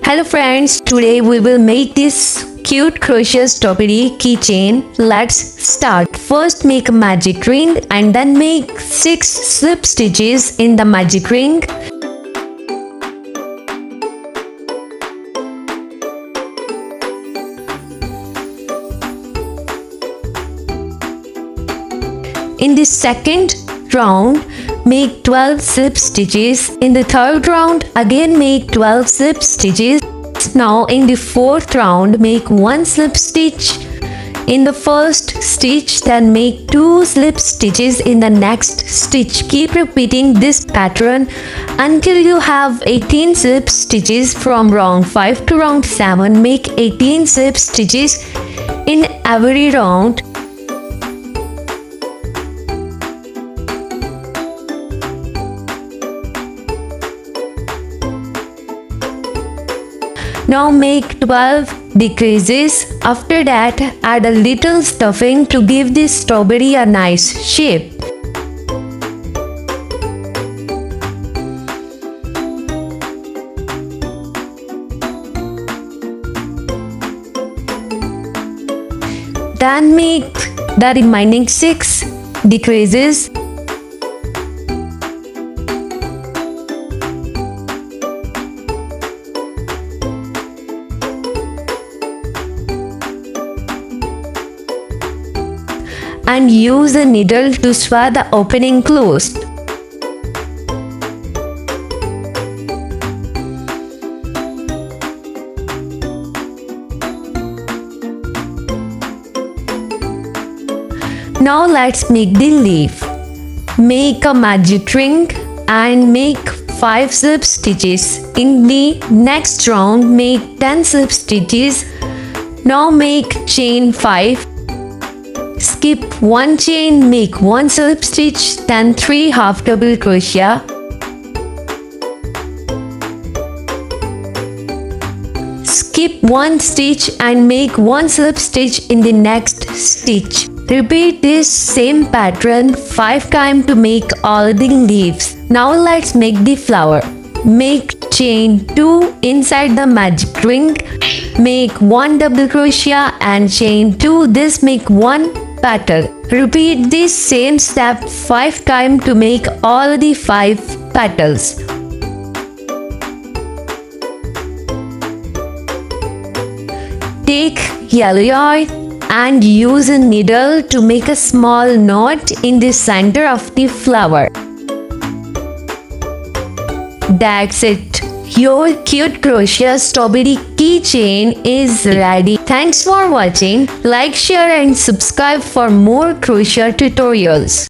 Hello friends, today we will make this cute crochet strawberry keychain. Let's start. First make a magic ring and then make 6 slip stitches in the magic ring. In the second round, make 12 slip stitches. In the third round, again make 12 slip stitches. Now in the fourth round, make 1 slip stitch in the first stitch, then make 2 slip stitches in the next stitch. Keep repeating this pattern until you have 18 slip stitches. From round 5 to round 7, make 18 slip stitches in every round. Now make 12 decreases. After that, add a little stuffing to give this strawberry a nice shape. Then make the remaining 6 decreases. And use a needle to sew the opening closed. Now let's make the leaf. Make a magic ring and make 5 slip stitches. In the next round, make 10 slip stitches. Now make chain 5. Skip 1 chain, make 1 slip stitch, then 3 half double crochet. Skip 1 stitch and make 1 slip stitch in the next stitch. Repeat this same pattern 5 times to make all the leaves. Now let's make the flower. Make chain 2 inside the magic ring. Make 1 double crochet and chain 2. This make 1 petal. Repeat this same step 5 times to make all the 5 petals. Take yellow yarn and use a needle to make a small knot in the center of the flower. That's it. Your cute crochet strawberry keychain is ready. Thanks for watching. Like, share and subscribe for more crochet tutorials.